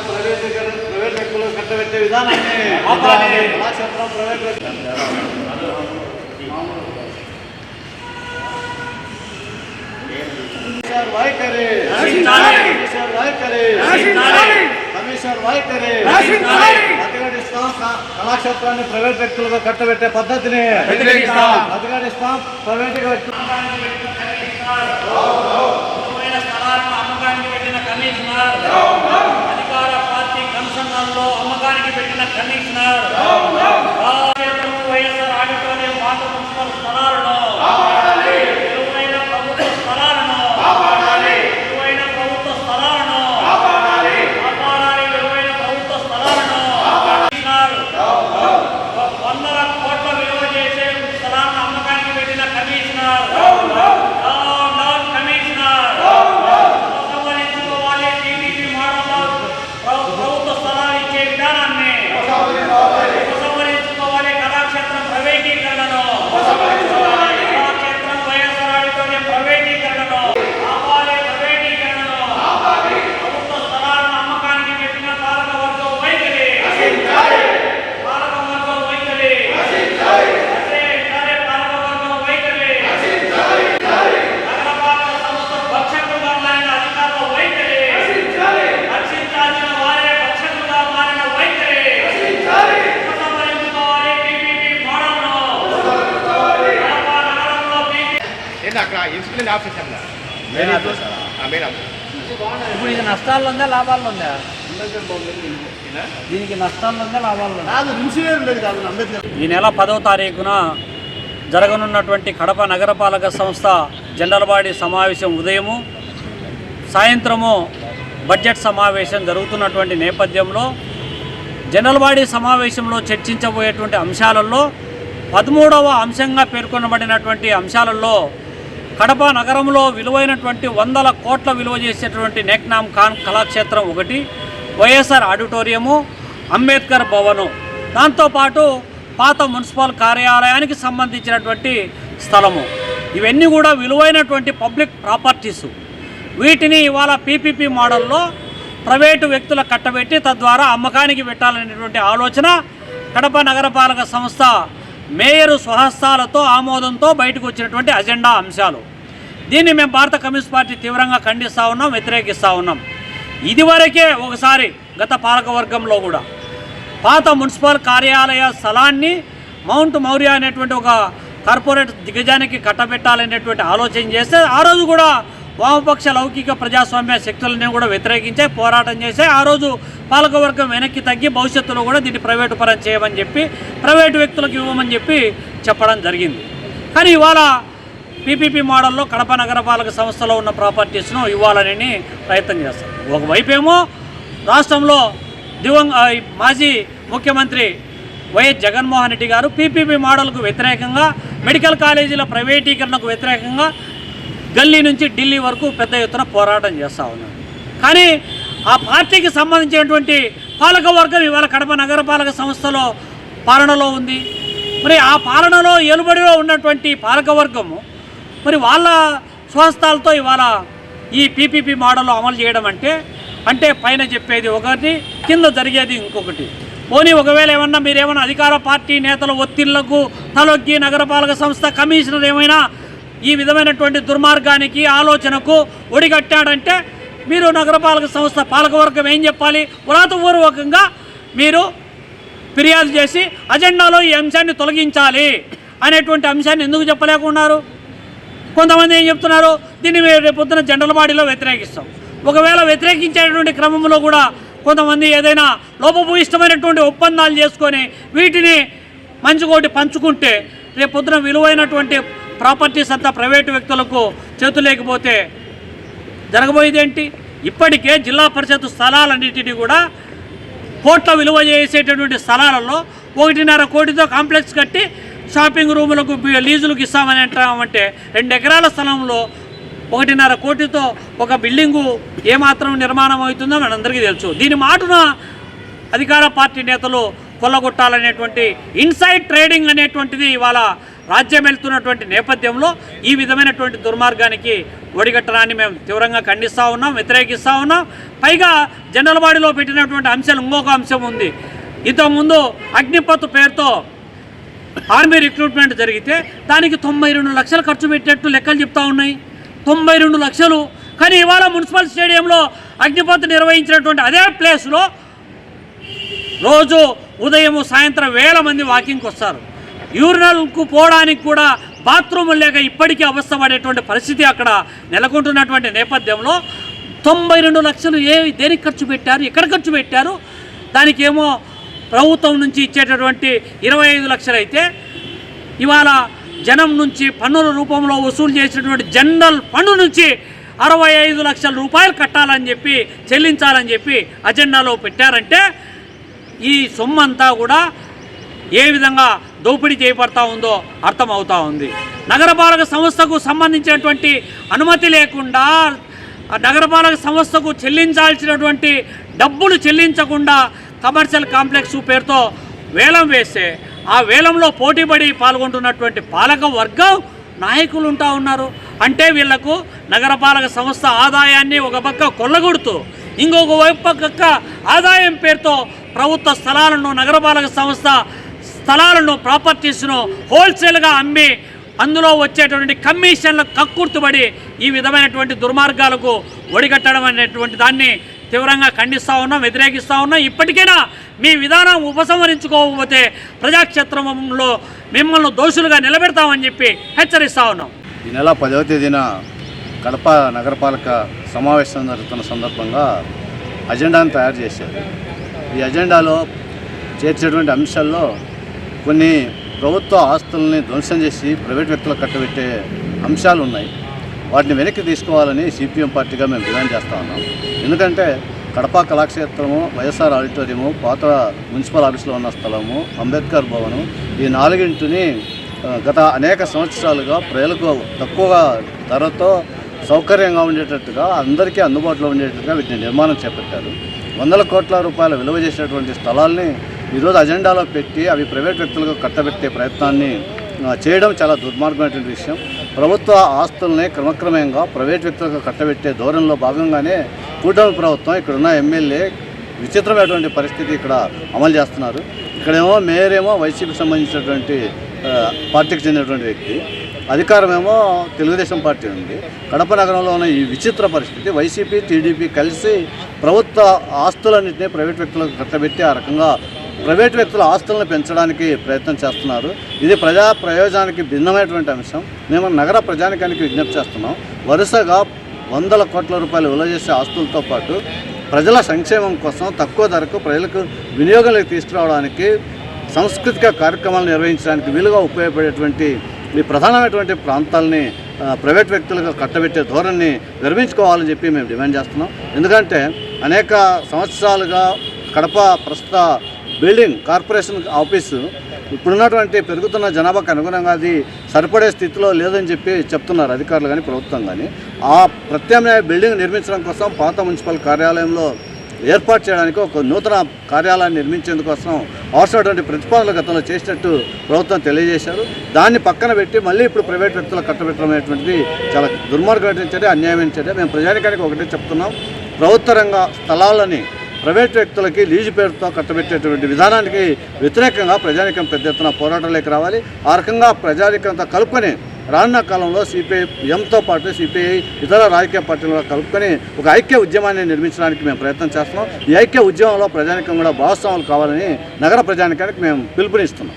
Private వ్యక్తులకు కట్టబెట్టే విధానాన్ని Kalakshetram private వైఖరి కమిషనర్ వైఖరి అధిగడిస్తాం. కళాక్షేత్రాన్ని ప్రైవేట్ వ్యక్తులుగా కట్టబెట్టే పద్ధతిని అధిగడిస్తాం. ప్రైవేట్ అమ్మకానికి పెట్టిన కమిషనర్, అధికార పార్టీ కమిషనర్లో అమ్మకానికి పెట్టిన కమిషనర్, వైఎస్ఆర్ ఆడిటోరియం పాత మున్సిపల్ స్థలాలను విలువైన ప్రభుత్వ స్థలాలను కాపాడాలి. విలువైన ప్రభుత్వ స్థలాలను కాపాడాలి. విలువైన ప్రభుత్వ స్థలాలను వందల కోట్ల విలువ చేసే స్థలాలను అమ్మకానికి పెట్టిన కమిషనర్ ప్రభుత్వ స్థలాలు ఇచ్చే విధానాన్ని ఉపసంహరించుకోవాలి. కళాక్షేత్రం ప్రైవేటీకరణను, కళాక్షేత్రం వైఎస్ఆర్ ఆడిటోరియం ప్రైవేటీకరణను ఆపాలి. ప్రైవేటీకరణను ప్రభుత్వ స్థలాలను అమ్మకానికి పెట్టిన పాలకవర్గం వైఖరి, పాలకవర్గం వైఖరి, పాలకవర్గం వైఖరి, నగరపాలక సంస్థ భక్షకులుగా మారిన అధికారుల వైఖరి, రక్షించాల్సిన వారే భక్షకులుగా మారిన వైఖరి, ఉపసంహరించుకోవాలి. పీపీపీ మోడల్ను కడప నగరంలో అక్కడ ఇన్స్పెక్షన్ ఆఫీస్ ఇప్పుడు ఇది నష్టాల్లో ఉందా లాభాల్లో ఉందా? దీనికి నష్టాల్లో ఉందా లాభాల్లో ఉందా? ఈ నెల 10వ తారీఖున జరగనున్నటువంటి కడప నగరపాలక సంస్థ జనరల్ బాడీ సమావేశం ఉదయము సాయంత్రము బడ్జెట్ సమావేశం జరుగుతున్నటువంటి నేపథ్యంలో జనరల్ బాడీ సమావేశంలో చర్చించబోయేటువంటి అంశాలలో 13వ అంశంగా పేర్కొనబడినటువంటి అంశాలలో కడప నగరంలో విలువైనటువంటి 100 కోట్ల విలువ చేసేటువంటి నెక్నామ్ ఖాన్ కళాక్షేత్రం ఒకటి, వైఎస్ఆర్ ఆడిటోరియము, అంబేద్కర్ భవను, దాంతోపాటు పాత మున్సిపల్ కార్యాలయానికి సంబంధించినటువంటి స్థలము, ఇవన్నీ కూడా విలువైనటువంటి పబ్లిక్ ప్రాపర్టీసు. వీటిని ఇవాళ పీపీపీ మోడల్లో ప్రైవేటు వ్యక్తుల కట్టబెట్టి తద్వారా అమ్మకానికి పెట్టాలనేటువంటి ఆలోచన కడప నగరపాలక సంస్థ మేయరు స్వహస్తాలతో ఆమోదంతో బయటకు వచ్చినటువంటి అజెండా అంశాలు. దీన్ని మేము భారత కమ్యూనిస్ట్ పార్టీ తీవ్రంగా ఖండిస్తూ ఉన్నాం, వ్యతిరేకిస్తూ ఉన్నాం. ఇదివరకే ఒకసారి గత పాలకవర్గంలో కూడా పాత మున్సిపల్ కార్యాలయ స్థలాన్ని మౌంట్ మౌర్య అనేటువంటి ఒక కార్పొరేట్ దిగ్గజానికి కట్టబెట్టాలనేటువంటి ఆలోచన చేస్తే ఆ రోజు కూడా వామపక్ష లౌకిక ప్రజాస్వామ్య శక్తులని కూడా వ్యతిరేకించే పోరాటం చేసే ఆ రోజు పాలకవర్గం వెనక్కి తగ్గి భవిష్యత్తులో కూడా దీన్ని ప్రైవేటు పరం చేయమని చెప్పి ప్రైవేటు వ్యక్తులకు ఇవ్వమని చెప్పి చెప్పడం జరిగింది. కానీ ఇవాళ పీపీపీ మోడల్లో కడప నగరపాలక సంస్థలో ఉన్న ప్రాపర్టీస్ను ఇవ్వాలని ప్రయత్నం చేస్తారు. ఒకవైపేమో రాష్ట్రంలో మాజీ ముఖ్యమంత్రి వైఎస్ జగన్మోహన్ రెడ్డి గారు పీపీపీ మోడల్కు వ్యతిరేకంగా మెడికల్ కాలేజీల ప్రైవేటీకరణకు వ్యతిరేకంగా గల్లీ నుంచి ఢిల్లీ వరకు పెద్ద ఎత్తున పోరాటం చేస్తూ ఉన్నారు. కానీ ఆ పార్టీకి సంబంధించినటువంటి పాలకవర్గం ఇవాళ కడప నగరపాలక సంస్థలో పాలనలో ఉంది. మరి ఆ పాలనలో ఎలుబడిలో ఉన్నటువంటి పాలకవర్గము మరి వాళ్ళ స్వహస్తాలతో ఇవాళ ఈ పీపీపీ మోడల్ అమలు చేయడం అంటే పైన చెప్పేది ఒకటి, కింద జరిగేది ఇంకొకటి. పోనీ ఒకవేళ మీరేమన్నా అధికార పార్టీ నేతల ఒత్తిళ్లకు తలొగ్గి నగరపాలక సంస్థ కమిషనర్ ఏమైనా ఈ విధమైనటువంటి దుర్మార్గానికి ఆలోచనకు ఒడిగట్టాడంటే మీరు నగరపాలక సంస్థ పాలకవర్గం ఏం చెప్పాలి? వ్రాతపూర్వకంగా మీరు ఫిర్యాదు చేసి అజెండాలో ఈ అంశాన్ని తొలగించాలి అనేటువంటి అంశాన్ని ఎందుకు చెప్పలేకున్నారు? కొంతమంది ఏం చెప్తున్నారు, దీన్ని రేపొద్దున జనరల్ బాడీలో వ్యతిరేకిస్తాం. ఒకవేళ వ్యతిరేకించేటువంటి క్రమంలో కూడా కొంతమంది ఏదైనా లోపభూయిష్టమైనటువంటి ఒప్పందాలు చేసుకొని వీటిని మంచుకోటి పంచుకుంటే రేపొద్దున విలువైనటువంటి ప్రాపర్టీస్ అంతా ప్రైవేటు వ్యక్తులకు చేతులేకపోతే జరగబోయేదేంటి? ఇప్పటికే జిల్లా పరిషత్ స్థలాలన్నింటినీ కూడా కోట్ల విలువ చేసేటటువంటి స్థలాలలో 1.5 కోటితో కాంప్లెక్స్ కట్టి షాపింగ్ రూములకు లీజులకు ఇస్తామని అంటామంటే 2 ఎకరాల స్థలంలో 1.5 కోటితో ఒక బిల్డింగు ఏమాత్రం నిర్మాణం అవుతుందో మనందరికీ తెలుసు. దీని మాటున అధికార పార్టీ నేతలు కొల్లగొట్టాలనేటువంటి ఇన్సైడ్ ట్రేడింగ్ అనేటువంటిది ఇవాళ రాజ్యం వెళ్తున్నటువంటి నేపథ్యంలో ఈ విధమైనటువంటి దుర్మార్గానికి ఒడిగట్టడాన్ని మేము తీవ్రంగా ఖండిస్తూ ఉన్నాం, వ్యతిరేకిస్తూ ఉన్నాం. పైగా జనరల్ బాడీలో పెట్టినటువంటి అంశాలు ఇంకొక అంశం ఉంది. ఇంతకుముందు అగ్నిపత్ పేరుతో ఆర్మీ రిక్రూట్మెంట్ జరిగితే దానికి 92 లక్షలు ఖర్చు పెట్టేట్టు లెక్కలు చెప్తా ఉన్నాయి. 92 లక్షలు. కానీ ఇవాళ మున్సిపల్ స్టేడియంలో అగ్నిపత్ నిర్వహించినటువంటి అదే ప్లేస్లో రోజు ఉదయం సాయంత్రం వేల మంది వాకింగ్కి వస్తారు. యూరినల్కు పోవడానికి కూడా బాత్రూములు లేక ఇప్పటికీ అవస్థపడేటువంటి పరిస్థితి అక్కడ నెలకొంటున్నటువంటి నేపథ్యంలో 92 లక్షలు దేనికి ఖర్చు పెట్టారు, ఎక్కడ ఖర్చు పెట్టారు? దానికి ఏమో ప్రభుత్వం నుంచి ఇచ్చేటటువంటి 25 లక్షలు అయితే ఇవాళ జనం నుంచి పన్నుల రూపంలో వసూలు చేసినటువంటి జనరల్ ఫండ్ నుంచి 65 లక్షల రూపాయలు కట్టాలని చెప్పి చెల్లించాలని చెప్పి అజెండాలో పెట్టారంటే ఈ సొమ్మంతా కూడా ఏ విధంగా దోపిడీ చేయబడతా ఉందో అర్థమవుతా ఉంది. నగరపాలక సంస్థకు సంబంధించినటువంటి అనుమతి లేకుండా నగరపాలక సంస్థకు చెల్లించాల్సినటువంటి డబ్బులు చెల్లించకుండా కమర్షియల్ కాంప్లెక్స్ పేరుతో వేలం వేస్తే ఆ వేలంలో పోటీపడి పాల్గొంటున్నటువంటి పాలక వర్గం నాయకులు ఉంటా ఉన్నారు. అంటే వీళ్లకు నగరపాలక సంస్థ ఆదాయాన్ని ఒక పక్క కొల్లగొడుతూ ఇంకొక వైపక్క ఆదాయం పేరుతో ప్రభుత్వ స్థలాలను నగరపాలక సంస్థ స్థలాలను ప్రాపర్టీస్ను హోల్సేల్గా అమ్మి అందులో వచ్చేటువంటి కమిషన్ల కక్కుర్తుబడి ఈ విధమైనటువంటి దుర్మార్గాలకు ఒడిగట్టడం అనేటువంటి దాన్ని తీవ్రంగా ఖండిస్తూ ఉన్నాం, వ్యతిరేకిస్తూ ఉన్నాం. ఇప్పటికైనా మీ విధానం ఉపసంహరించుకోకపోతే ప్రజాక్షేత్రంలో మిమ్మల్ని దోషులుగా నిలబెడతామని చెప్పి హెచ్చరిస్తూ ఉన్నాం. ఈ నెల 10వ తేదీన కడప నగరపాలక సమావేశం జరుగుతున్న సందర్భంగా అజెండాను తయారు చేశారు. ఈ అజెండాలో చేర్చేటువంటి అంశాల్లో కొన్ని ప్రభుత్వ ఆస్తుల్ని ధ్వంసం చేసి ప్రైవేట్ వ్యక్తులకు కట్టబెట్టే అంశాలు ఉన్నాయి. వాటిని వెనక్కి తీసుకోవాలని సిపిఎం పార్టీగా మేము డిమాండ్ చేస్తూ ఉన్నాం. ఎందుకంటే కడప కళాక్షేత్రము, వైఎస్ఆర్ ఆడిటోరియము, పాత మున్సిపల్ ఆఫీసులో ఉన్న స్థలము, అంబేద్కర్ భవనం, ఈ 4ని గత అనేక సంవత్సరాలుగా ప్రజలకు తక్కువ ధరతో సౌకర్యంగా ఉండేటట్టుగా అందరికీ అందుబాటులో ఉండేటట్టుగా వీటిని నిర్మాణం చేపట్టారు. 100 కోట్ల రూపాయల విలువ చేసేటువంటి స్థలాల్ని ఈరోజు అజెండాలో పెట్టి అవి ప్రైవేట్ వ్యక్తులకు కట్టబెట్టే ప్రయత్నాన్ని చేయడం చాలా దుర్మార్గమైనటువంటి విషయం. ప్రభుత్వ ఆస్తుల్ని క్రమక్రమంగా ప్రైవేట్ వ్యక్తులకు కట్టబెట్టే ధోరణిలో భాగంగానే కూటమి ప్రభుత్వం ఇక్కడున్న ఎమ్మెల్యే విచిత్రమైనటువంటి పరిస్థితి ఇక్కడ అమలు చేస్తున్నారు. ఇక్కడేమో మేయరేమో వైసీపీకి సంబంధించినటువంటి పార్టీకి చెందినటువంటి వ్యక్తి, అధికారమేమో తెలుగుదేశం పార్టీ ఉంది. కడప నగరంలో ఉన్న ఈ విచిత్ర పరిస్థితి వైసీపీ టీడీపీ కలిసి ప్రభుత్వ ఆస్తులన్నింటినీ ప్రైవేట్ వ్యక్తులకు కట్టబెట్టి ఆ రకంగా ప్రైవేట్ వ్యక్తుల ఆస్తులను పెంచడానికి ప్రయత్నం చేస్తున్నారు. ఇది ప్రజా ప్రయోజనానికి భిన్నమైనటువంటి అంశం. మేము నగర ప్రజానికానికి విజ్ఞప్తి చేస్తున్నాం. వరుసగా 100 కోట్ల రూపాయలు విలువ చేసే ఆస్తులతో పాటు ప్రజల సంక్షేమం కోసం తక్కువ ధరకు ప్రజలకు వినియోగంలోకి తీసుకురావడానికి, సాంస్కృతిక కార్యక్రమాలు నిర్వహించడానికి వీలుగా ఉపయోగపడేటువంటి ఈ ప్రధానమైనటువంటి ప్రాంతాలని ప్రైవేట్ వ్యక్తులకు కట్టబెట్టే ధోరణిని విరమించుకోవాలని చెప్పి మేము డిమాండ్ చేస్తున్నాం. ఎందుకంటే అనేక సంవత్సరాలుగా కడప ప్రస్తుత బిల్డింగ్ కార్పొరేషన్ ఆఫీసు ఇప్పుడున్నటువంటి పెరుగుతున్న జనాభాకు అనుగుణంగా అది సరిపడే స్థితిలో లేదని చెప్పి చెప్తున్నారు అధికారులు కానీ ప్రభుత్వం కానీ. ఆ ప్రత్యామ్నాయ బిల్డింగ్ నిర్మించడం కోసం పాత మున్సిపల్ కార్యాలయంలో ఏర్పాటు చేయడానికి ఒక నూతన కార్యాలయాన్ని నిర్మించేందుకోసం అవసరమైనటువంటి ప్రతిపాదనలు గతంలో చేసినట్టు ప్రభుత్వం తెలియజేశారు. దాన్ని పక్కన పెట్టి మళ్ళీ ఇప్పుడు ప్రైవేట్ వ్యక్తులకు కట్టబెట్టడం అనేటువంటిది చాలా దుర్మార్గమైన చర్య, అన్యాయమైన చర్య. మేము ప్రజానికానికి ఒకటే చెప్తున్నాం, ప్రభుత్వ రంగ స్థలాలని ప్రైవేట్ వ్యక్తులకి లీజు పేరుతో కట్టబెట్టేటువంటి విధానానికి వ్యతిరేకంగా ప్రజానికం పెద్ద ఎత్తున పోరాటాలకు రావాలి. ఆ రకంగా ప్రజానికంతో కలుపుకొని రానున్న కాలంలో సిపిఎంతో పాటు సిపిఐ ఇతర రాజకీయ పార్టీలు కలుపుకొని ఒక ఐక్య ఉద్యమాన్ని నిర్మించడానికి మేము ప్రయత్నం చేస్తున్నాం. ఈ ఐక్య ఉద్యమంలో ప్రజానికం కూడా భాగస్వాములు కావాలని నగర ప్రజానికానికి మేము పిలుపునిస్తున్నాం.